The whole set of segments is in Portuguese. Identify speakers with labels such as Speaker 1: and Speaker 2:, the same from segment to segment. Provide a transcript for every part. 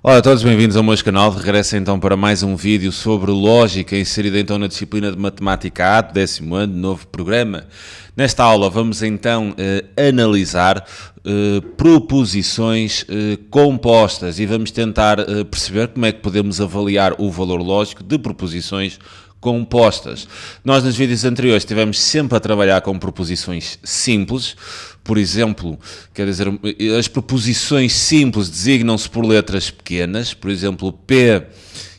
Speaker 1: Olá a todos, bem-vindos ao meu canal. Regresso então para mais um vídeo sobre lógica, inserido então na disciplina de Matemática A do 10º ano, novo programa. Nesta aula vamos então analisar proposições compostas e vamos tentar perceber como é que podemos avaliar o valor lógico de proposições compostas. Nós nos vídeos anteriores estivemos sempre a trabalhar com proposições simples. Por exemplo, quer dizer, as proposições simples designam-se por letras pequenas. Por exemplo, P,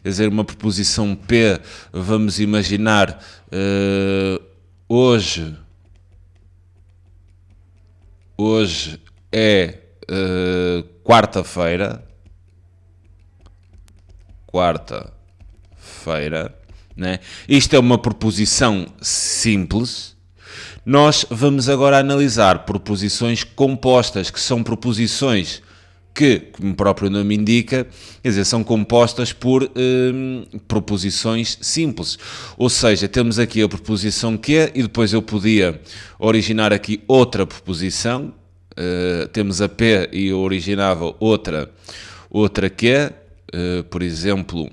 Speaker 1: quer dizer, uma proposição P, vamos imaginar hoje é quarta-feira, né? Isto é uma proposição simples. Nós vamos agora analisar proposições compostas, que são proposições que, como o próprio nome indica, quer dizer, são compostas por proposições simples. Ou seja, temos aqui a proposição que e depois eu podia originar aqui outra proposição. Temos a P e eu originava outra que, por exemplo,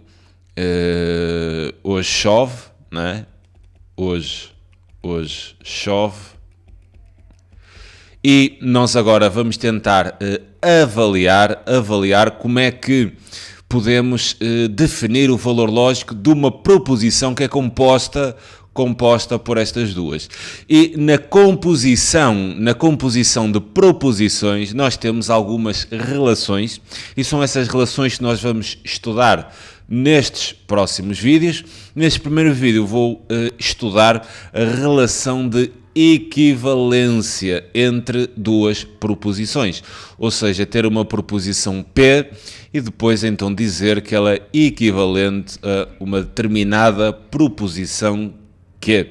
Speaker 1: hoje chove, né? Hoje chove. E nós agora vamos tentar avaliar como é que podemos definir o valor lógico de uma proposição que é composta por estas duas. E na composição de proposições nós temos algumas relações e são essas relações que nós vamos estudar nestes próximos vídeos. Neste primeiro vídeo vou estudar a relação de equivalência entre duas proposições, ou seja, ter uma proposição P e depois então dizer que ela é equivalente a uma determinada proposição Q.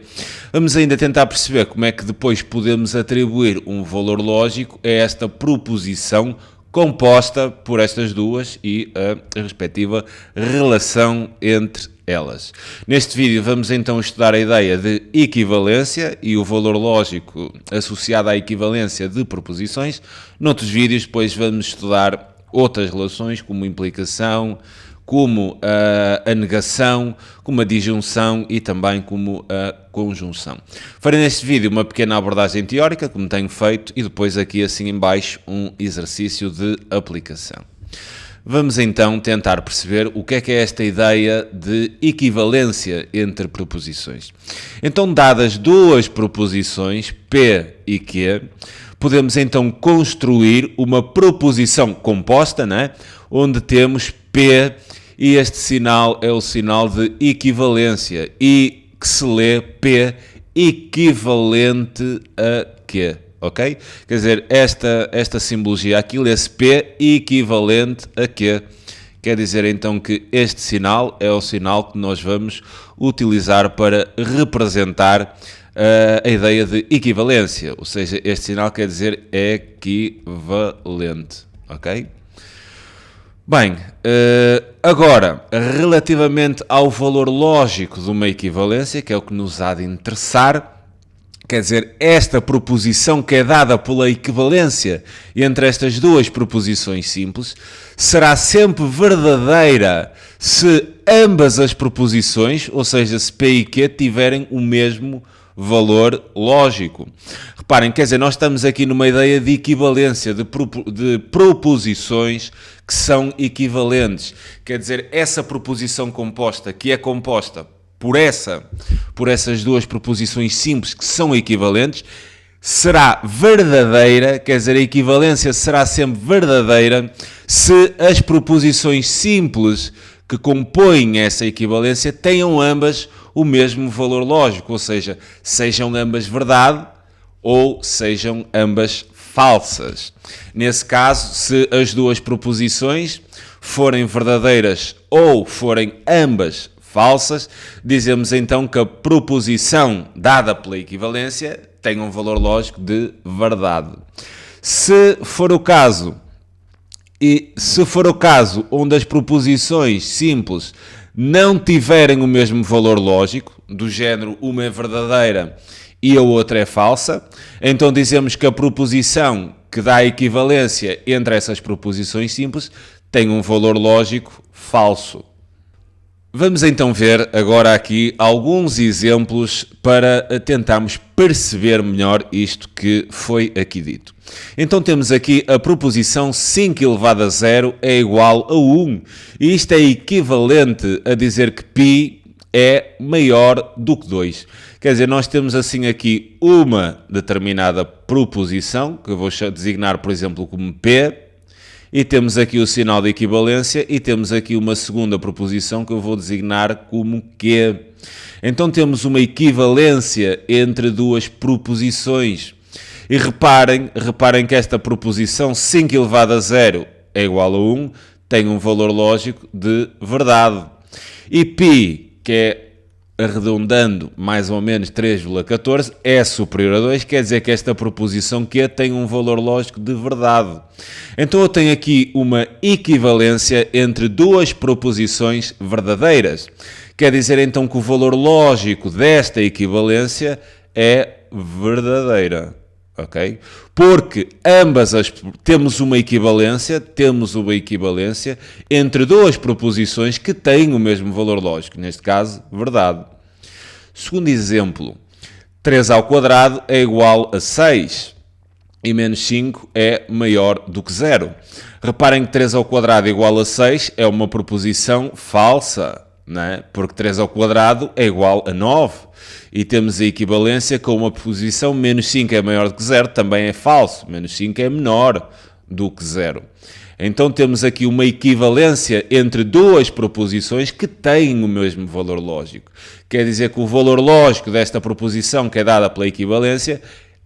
Speaker 1: Vamos ainda tentar perceber como é que depois podemos atribuir um valor lógico a esta proposição composta por estas duas e a respectiva relação entre elas. Neste vídeo vamos então estudar a ideia de equivalência e o valor lógico associado à equivalência de proposições. Noutros vídeos depois vamos estudar outras relações como implicação, como a negação, como a disjunção e também como a conjunção. Farei neste vídeo uma pequena abordagem teórica, como tenho feito, e depois aqui assim em baixo um exercício de aplicação. Vamos então tentar perceber o que é esta ideia de equivalência entre proposições. Então, dadas duas proposições, P e Q, podemos então construir uma proposição composta, né? Onde temos P e este sinal é o sinal de equivalência e que se lê P equivalente a Q. Ok? Quer dizer, esta simbologia aqui lê-se P equivalente a Q. Quer dizer então que este sinal é o sinal que nós vamos utilizar para representar a ideia de equivalência. Ou seja, este sinal quer dizer equivalente. Ok? Bem, agora, relativamente ao valor lógico de uma equivalência, que é o que nos há de interessar, quer dizer, esta proposição que é dada pela equivalência entre estas duas proposições simples será sempre verdadeira se ambas as proposições, ou seja, se P e Q, tiverem o mesmo valor lógico. Reparem, quer dizer, nós estamos aqui numa ideia de equivalência, de proposições que são equivalentes. Quer dizer, essa proposição composta, que é composta por essas duas proposições simples que são equivalentes, será verdadeira, quer dizer, a equivalência será sempre verdadeira se as proposições simples que compõem essa equivalência tenham ambas o mesmo valor lógico, ou seja, sejam ambas verdade ou sejam ambas falsas. Nesse caso, se as duas proposições forem verdadeiras ou forem ambas falsas, dizemos então que a proposição dada pela equivalência tem um valor lógico de verdade. Se for o caso onde as proposições simples não tiverem o mesmo valor lógico, do género uma é verdadeira e a outra é falsa, então dizemos que a proposição que dá a equivalência entre essas proposições simples tem um valor lógico falso. Vamos então ver agora aqui alguns exemplos para tentarmos perceber melhor isto que foi aqui dito. Então temos aqui a proposição 5 elevado a 0 é igual a 1. E isto é equivalente a dizer que π é maior do que 2. Quer dizer, nós temos assim aqui uma determinada proposição, que eu vou designar, por exemplo, como P, e temos aqui o sinal de equivalência e temos aqui uma segunda proposição que eu vou designar como Q. Então temos uma equivalência entre duas proposições. E reparem que esta proposição 5 elevado a 0 é igual a 1, tem um valor lógico de verdade. E π, que é arredondando mais ou menos 3,14, é superior a 2, quer dizer que esta proposição Q tem um valor lógico de verdade. Então eu tenho aqui uma equivalência entre duas proposições verdadeiras. Quer dizer então que o valor lógico desta equivalência é verdadeira. Okay? Porque temos uma equivalência entre duas proposições que têm o mesmo valor lógico, neste caso, verdade. Segundo exemplo, 3 ao quadrado é igual a 6 e menos 5 é maior do que 0. Reparem que 3 ao quadrado é igual a 6 é uma proposição falsa, não é? Porque 3 ao quadrado é igual a 9. E temos a equivalência com uma proposição menos 5 é maior do que 0, também é falso. Menos 5 é menor do que 0. Então temos aqui uma equivalência entre duas proposições que têm o mesmo valor lógico. Quer dizer que o valor lógico desta proposição que é dada pela equivalência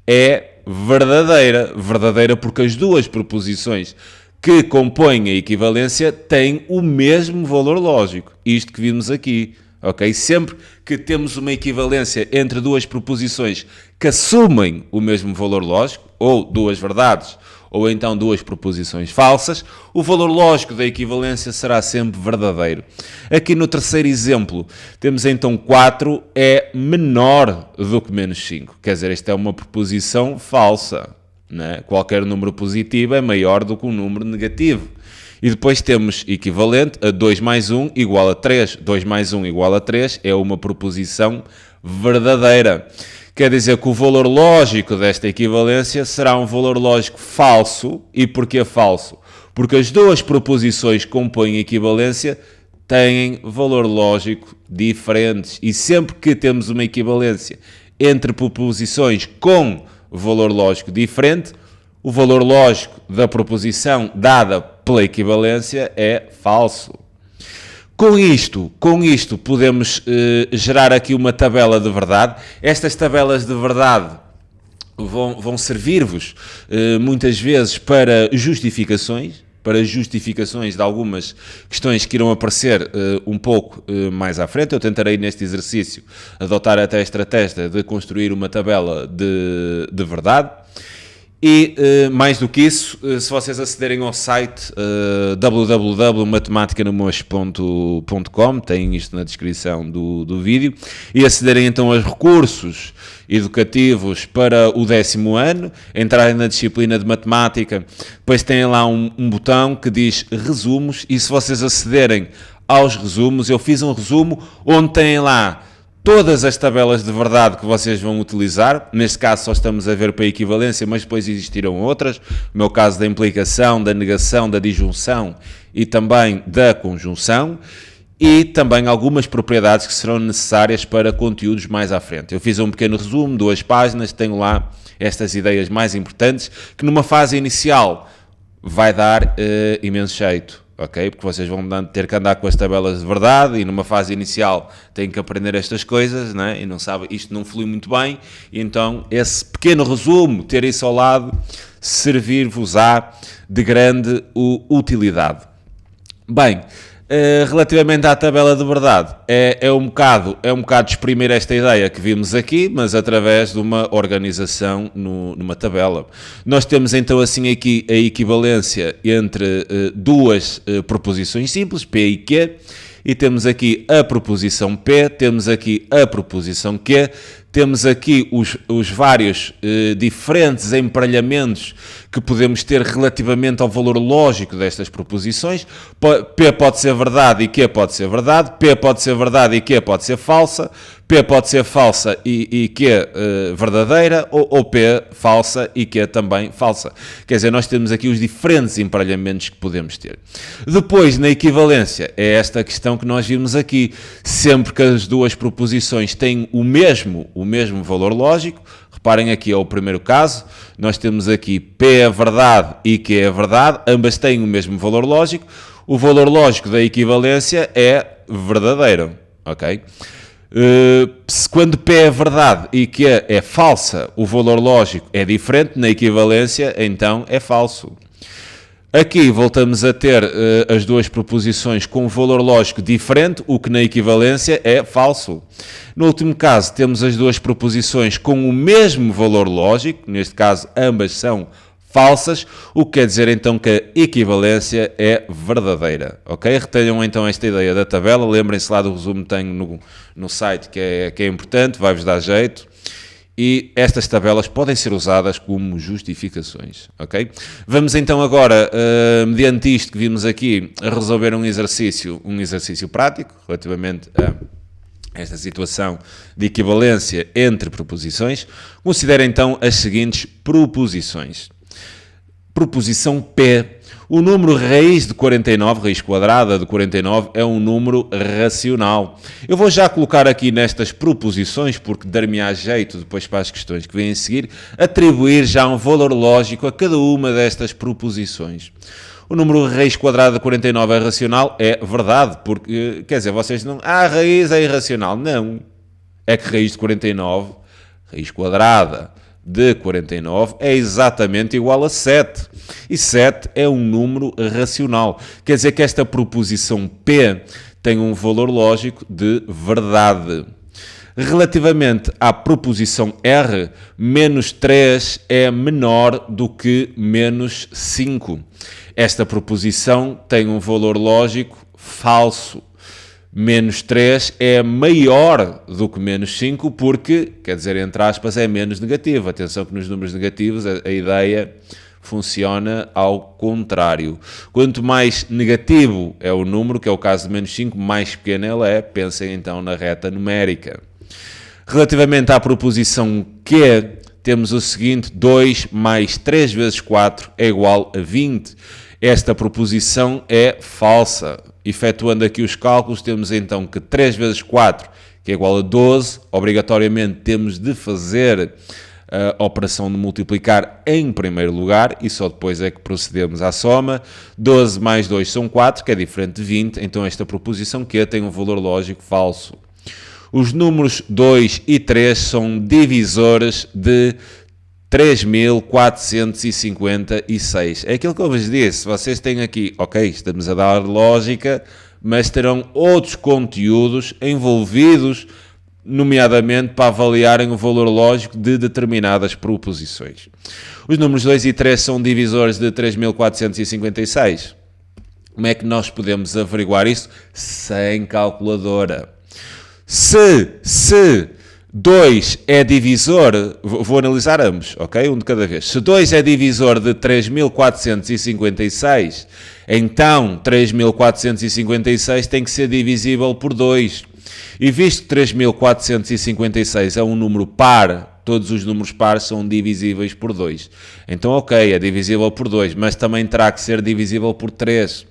Speaker 1: é verdadeira. Verdadeira porque as duas proposições que compõem a equivalência têm o mesmo valor lógico. Isto que vimos aqui. Okay? Sempre que temos uma equivalência entre duas proposições que assumem o mesmo valor lógico, ou duas verdades, ou então duas proposições falsas, o valor lógico da equivalência será sempre verdadeiro. Aqui no terceiro exemplo, temos então 4 é menor do que menos 5. Quer dizer, esta é uma proposição falsa. Né? Qualquer número positivo é maior do que um número negativo. E depois temos equivalente a 2 mais 1 igual a 3. 2 mais 1 igual a 3 é uma proposição verdadeira. Quer dizer que o valor lógico desta equivalência será um valor lógico falso. E porquê falso? Porque as duas proposições que compõem a equivalência têm valor lógico diferentes. E sempre que temos uma equivalência entre proposições com valor lógico diferente, o valor lógico da proposição dada pela equivalência é falso. Com isto podemos gerar aqui uma tabela de verdade. Estas tabelas de verdade vão servir-vos muitas vezes para justificações de algumas questões que irão aparecer um pouco mais à frente. Eu tentarei neste exercício adotar até a estratégia de construir uma tabela de verdade. E, mais do que isso, se vocês acederem ao site www.matematicanomocho.com, tem isto na descrição do vídeo, e acederem então aos recursos educativos para o 10º ano, entrarem na disciplina de matemática, depois têm lá um botão que diz resumos, e se vocês acederem aos resumos, eu fiz um resumo onde têm lá todas as tabelas de verdade que vocês vão utilizar. Neste caso só estamos a ver para a equivalência, mas depois existirão outras. No meu caso da implicação, da negação, da disjunção e também da conjunção. E também algumas propriedades que serão necessárias para conteúdos mais à frente. Eu fiz um pequeno resumo, 2 páginas, tenho lá estas ideias mais importantes, que numa fase inicial vai dar imenso jeito. Ok? Porque vocês vão ter que andar com as tabelas de verdade e numa fase inicial têm que aprender estas coisas, né? E não sabem, isto não flui muito bem, e então esse pequeno resumo, ter isso ao lado, servir-vos-á de grande utilidade. Bem, relativamente à tabela de verdade, é um bocado exprimir esta ideia que vimos aqui, mas através de uma organização numa tabela. Nós temos então assim aqui a equivalência entre duas proposições simples, P e Q, e temos aqui a proposição P, temos aqui a proposição Q, temos aqui os vários diferentes emparelhamentos que podemos ter relativamente ao valor lógico destas proposições. P pode ser verdade e Q pode ser verdade, P pode ser verdade e Q pode ser falsa, P pode ser falsa e Q verdadeira, ou P falsa e Q também falsa. Quer dizer, nós temos aqui os diferentes emparelhamentos que podemos ter. Depois, na equivalência, é esta questão que nós vimos aqui. Sempre que as duas proposições têm o mesmo valor lógico, reparem aqui é o primeiro caso, nós temos aqui P é verdade e Q é verdade, ambas têm o mesmo valor lógico, o valor lógico da equivalência é verdadeiro, ok? Quando P é verdade e Q é falsa, o valor lógico é diferente, na equivalência então é falso. Aqui voltamos a ter as duas proposições com um valor lógico diferente, o que na equivalência é falso. No último caso, temos as duas proposições com o mesmo valor lógico, neste caso ambas são falsas, o que quer dizer então que a equivalência é verdadeira. Ok? Retenham então esta ideia da tabela, lembrem-se lá do resumo que tenho no site que é importante, vai-vos dar jeito. E estas tabelas podem ser usadas como justificações, ok? Vamos então agora, mediante isto que vimos aqui, a resolver um exercício prático relativamente a esta situação de equivalência entre proposições. Considere então as seguintes proposições. Proposição P. O número raiz de 49, raiz quadrada de 49, é um número racional. Eu vou já colocar aqui nestas proposições, porque dar-me-á jeito depois para as questões que vêm a seguir, atribuir já um valor lógico a cada uma destas proposições. O número raiz quadrada de 49 é racional? É verdade, porque, quer dizer, vocês não... a raiz é irracional. Não. É que raiz de 49, raiz quadrada de 49 é exatamente igual a 7. E 7 é um número racional. Quer dizer que esta proposição P tem um valor lógico de verdade. Relativamente à proposição R, menos 3 é menor do que menos 5. Esta proposição tem um valor lógico falso. Menos 3 é maior do que menos 5 porque, quer dizer, entre aspas, é menos negativo. Atenção que nos números negativos a ideia funciona ao contrário. Quanto mais negativo é o número, que é o caso de menos 5, mais pequeno ele é. Pensem então na reta numérica. Relativamente à proposição Q, temos o seguinte: 2 mais 3 vezes 4 é igual a 20. Esta proposição é falsa. Efetuando aqui os cálculos, temos então que 3 vezes 4, que é igual a 12, obrigatoriamente temos de fazer a operação de multiplicar em primeiro lugar e só depois é que procedemos à soma. 12 mais 2 são 4, que é diferente de 20, então esta proposição Q tem um valor lógico falso. Os números 2 e 3 são divisores de 3.456. É aquilo que eu vos disse. Vocês têm aqui, ok, estamos a dar lógica, mas terão outros conteúdos envolvidos, nomeadamente para avaliarem o valor lógico de determinadas proposições. Os números 2 e 3 são divisores de 3.456. Como é que nós podemos averiguar isso? Sem calculadora. Se 2 é divisor, vou analisar ambos, ok? Um de cada vez. Se 2 é divisor de 3.456, então 3.456 tem que ser divisível por 2. E visto que 3.456 é um número par, todos os números pares são divisíveis por 2. Então, ok, é divisível por 2, mas também terá que ser divisível por 3.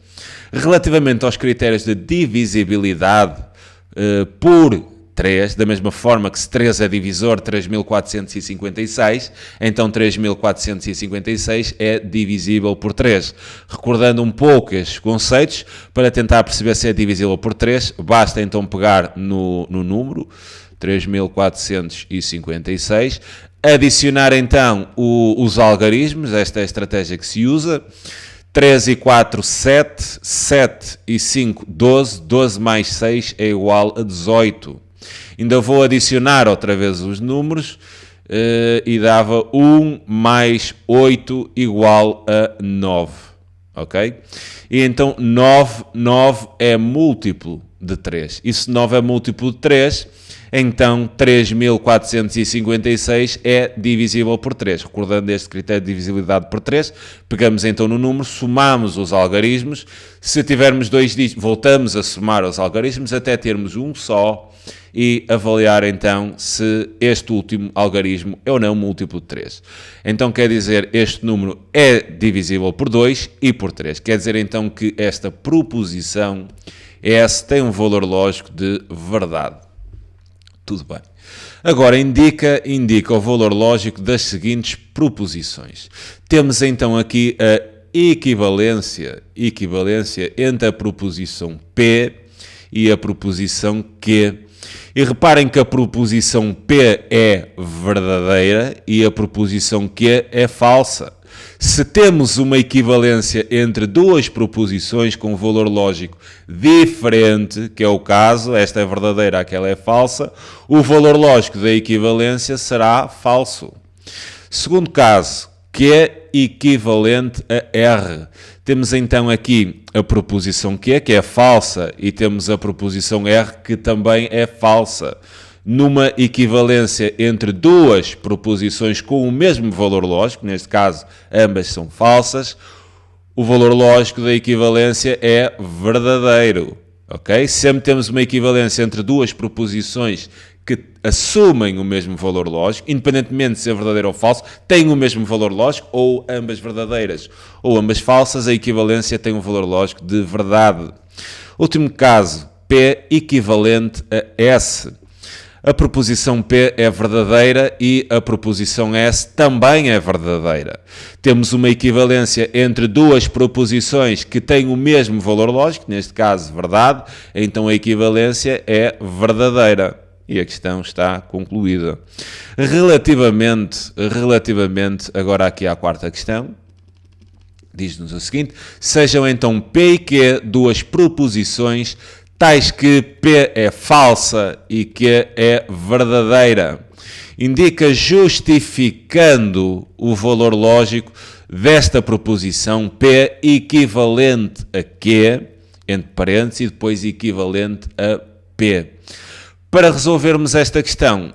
Speaker 1: Relativamente aos critérios de divisibilidade por 3, da mesma forma que se 3 é divisor de 3.456, então 3.456 é divisível por 3. Recordando um pouco estes conceitos, para tentar perceber se é divisível por 3, basta então pegar no número 3.456, adicionar então os algarismos, esta é a estratégia que se usa. 3 e 4, 7, 7 e 5, 12, 12 mais 6 é igual a 18. Ainda vou adicionar outra vez os números e dava 1 mais 8 igual a 9, ok? E então 9 é múltiplo de 3. E se 9 é múltiplo de 3, então 3.456 é divisível por 3. Recordando este critério de divisibilidade por 3, pegamos então no número, somamos os algarismos, se tivermos 2 dígitos, voltamos a somar os algarismos até termos um só e avaliar então se este último algarismo é ou não múltiplo de 3. Então quer dizer, este número é divisível por 2 e por 3. Quer dizer então que esta proposição S tem um valor lógico de verdade. Tudo bem. Agora indica o valor lógico das seguintes proposições. Temos então aqui a equivalência entre a proposição P e a proposição Q. E reparem que a proposição P é verdadeira e a proposição Q é falsa. Se temos uma equivalência entre duas proposições com valor lógico diferente, que é o caso, esta é verdadeira, aquela é falsa, o valor lógico da equivalência será falso. Segundo caso, que é equivalente a R. Temos então aqui a proposição Q, que é falsa, e temos a proposição R, que também é falsa. Numa equivalência entre duas proposições com o mesmo valor lógico, neste caso ambas são falsas, o valor lógico da equivalência é verdadeiro. Okay? Sempre temos uma equivalência entre duas proposições que assumem o mesmo valor lógico, independentemente de ser verdadeiro ou falso, têm o mesmo valor lógico, ou ambas verdadeiras ou ambas falsas, a equivalência tem um valor lógico de verdade. Último caso, P equivalente a S. A proposição P é verdadeira e a proposição S também é verdadeira. Temos uma equivalência entre duas proposições que têm o mesmo valor lógico, neste caso verdade, então a equivalência é verdadeira. E a questão está concluída. Relativamente agora aqui à quarta questão, diz-nos o seguinte: sejam então P e Q duas proposições tais que P é falsa e Q é verdadeira. Indica justificando o valor lógico desta proposição P equivalente a Q, entre parênteses, e depois equivalente a P. Para resolvermos esta questão,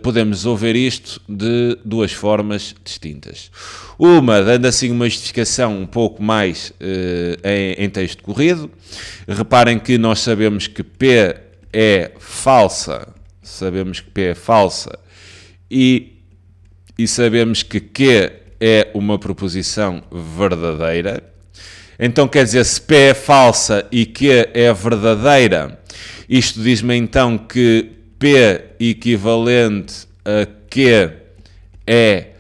Speaker 1: podemos resolver isto de duas formas distintas. Uma, dando assim uma justificação um pouco mais em texto corrido. Reparem que nós sabemos que P é falsa, e sabemos que Q é uma proposição verdadeira. Então quer dizer, se P é falsa e Q é verdadeira, isto diz-me então que P equivalente a Q é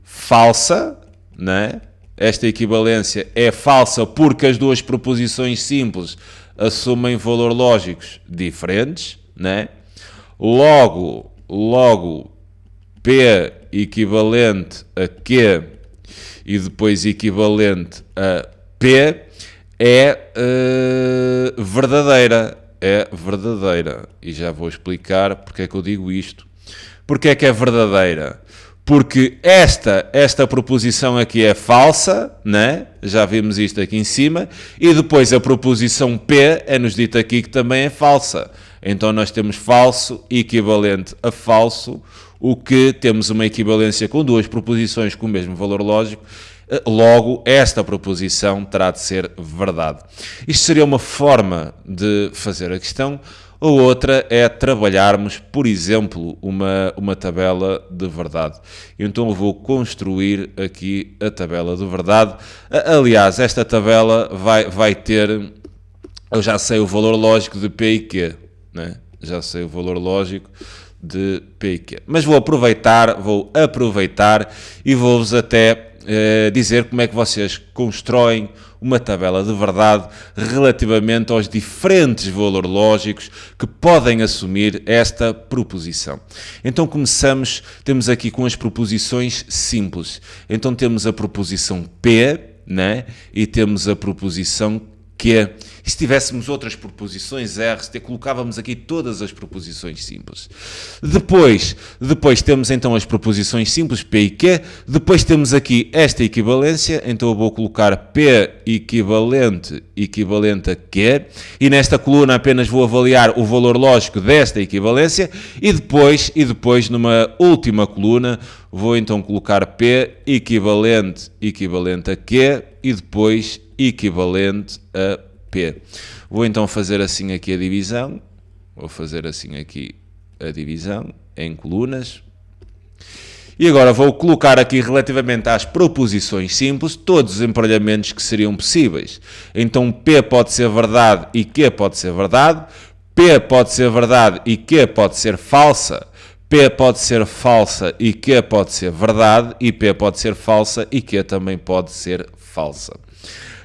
Speaker 1: falsa, não é? Esta equivalência é falsa porque as duas proposições simples assumem valor lógicos diferentes, não é? Logo, P equivalente a Q e depois equivalente a P é verdadeira. É verdadeira. E já vou explicar porque é que eu digo isto. Porque é que é verdadeira? Porque esta proposição aqui é falsa, né? Já vimos isto aqui em cima, e depois a proposição P é-nos dito aqui que também é falsa. Então nós temos falso equivalente a falso, o que temos uma equivalência com duas proposições com o mesmo valor lógico. Logo, esta proposição terá de ser verdade. Isto seria uma forma de fazer a questão, ou outra é trabalharmos, por exemplo, uma tabela de verdade. Então eu vou construir aqui a tabela de verdade. Aliás, esta tabela vai ter, eu já sei o valor lógico de P e Q, né? Já sei o valor lógico de P e Q. Mas vou aproveitar e vou-vos até dizer como é que vocês constroem uma tabela de verdade relativamente aos diferentes valores lógicos que podem assumir esta proposição. Então temos aqui com as proposições simples. Então temos a proposição P, né? E temos a proposição que e se tivéssemos outras proposições R, colocávamos aqui todas as proposições simples. Depois temos então as proposições simples, P e Q. Depois temos aqui esta equivalência, então eu vou colocar P equivalente a Q. E nesta coluna apenas vou avaliar o valor lógico desta equivalência. E depois numa última coluna, vou então colocar P equivalente a Q e depois equivalente a P. Vou então fazer assim aqui a divisão. Vou fazer assim aqui a divisão em colunas. E agora vou colocar aqui relativamente às proposições simples todos os emparelhamentos que seriam possíveis. Então P pode ser verdade e Q pode ser verdade. P pode ser verdade e Q pode ser falsa. P pode ser falsa e Q pode ser verdade. E P pode ser falsa e Q também pode ser falsa.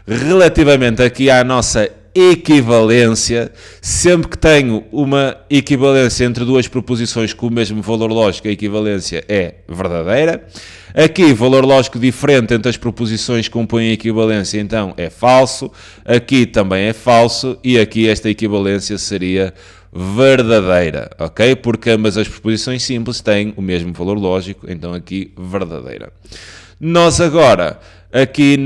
Speaker 1: Relativamente aqui à nossa equivalência, sempre que tenho uma equivalência entre duas proposições com o mesmo valor lógico, a equivalência é verdadeira. Aqui, valor lógico diferente entre as proposições que compõem a equivalência, então é falso. Aqui também é falso e aqui esta equivalência seria verdadeira, ok? Porque ambas as proposições simples têm o mesmo valor lógico, então aqui verdadeira. Nós agora, aqui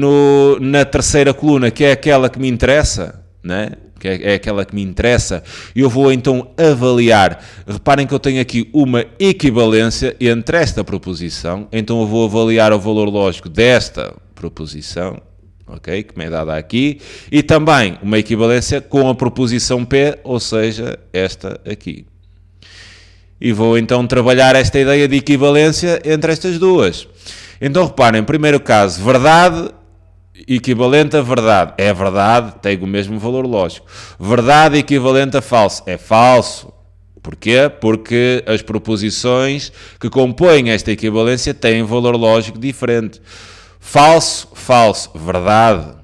Speaker 1: na terceira coluna, que é aquela que me interessa, né? Que é aquela que me interessa, eu vou então avaliar. Reparem que eu tenho aqui uma equivalência entre esta proposição, então eu vou avaliar o valor lógico desta proposição, ok? Que me é dada aqui, e também uma equivalência com a proposição P, ou seja, esta aqui. E vou então trabalhar esta ideia de equivalência entre estas duas. Então reparem, primeiro caso, verdade equivalente a verdade. É verdade, tem o mesmo valor lógico. Verdade equivalente a falso. É falso. Porquê? Porque as proposições que compõem esta equivalência têm valor lógico diferente. Falso, falso, verdade.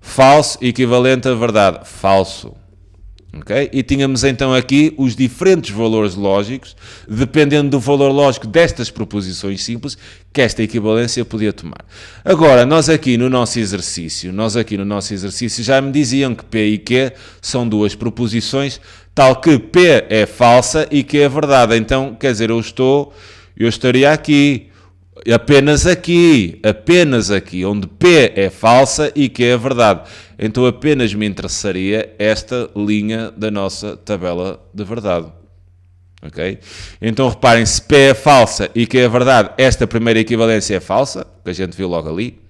Speaker 1: Falso equivalente a verdade. Falso. Okay? E tínhamos então aqui os diferentes valores lógicos, dependendo do valor lógico destas proposições simples, que esta equivalência podia tomar. Agora, nós aqui no nosso exercício já me diziam que P e Q são duas proposições, tal que P é falsa e Q é verdade. Então, quer dizer, eu estaria aqui, apenas aqui, onde P é falsa e Q é verdade. Então apenas me interessaria esta linha da nossa tabela de verdade. Ok? Então reparem, se P é falsa e Q é verdade, esta primeira equivalência é falsa, que a gente viu logo ali.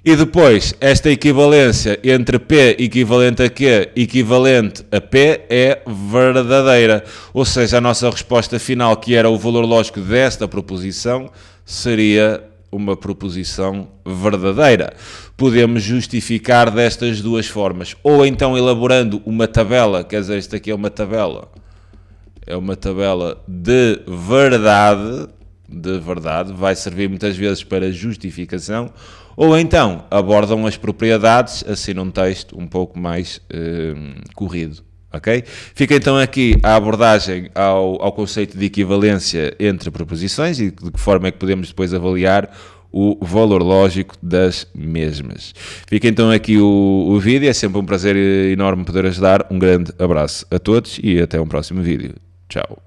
Speaker 1: E depois, esta equivalência entre P equivalente a Q equivalente a P é verdadeira. Ou seja, a nossa resposta final, que era o valor lógico desta proposição, seria uma proposição verdadeira. Podemos justificar destas duas formas. Ou então elaborando uma tabela, quer dizer, esta aqui é uma tabela de verdade, vai servir muitas vezes para justificação, ou então abordam as propriedades, assim num texto um pouco mais corrido. Okay? Fica então aqui a abordagem ao conceito de equivalência entre proposições e de que forma é que podemos depois avaliar o valor lógico das mesmas. Fica então aqui o vídeo, é sempre um prazer enorme poder ajudar. Um grande abraço a todos e até um próximo vídeo. Tchau.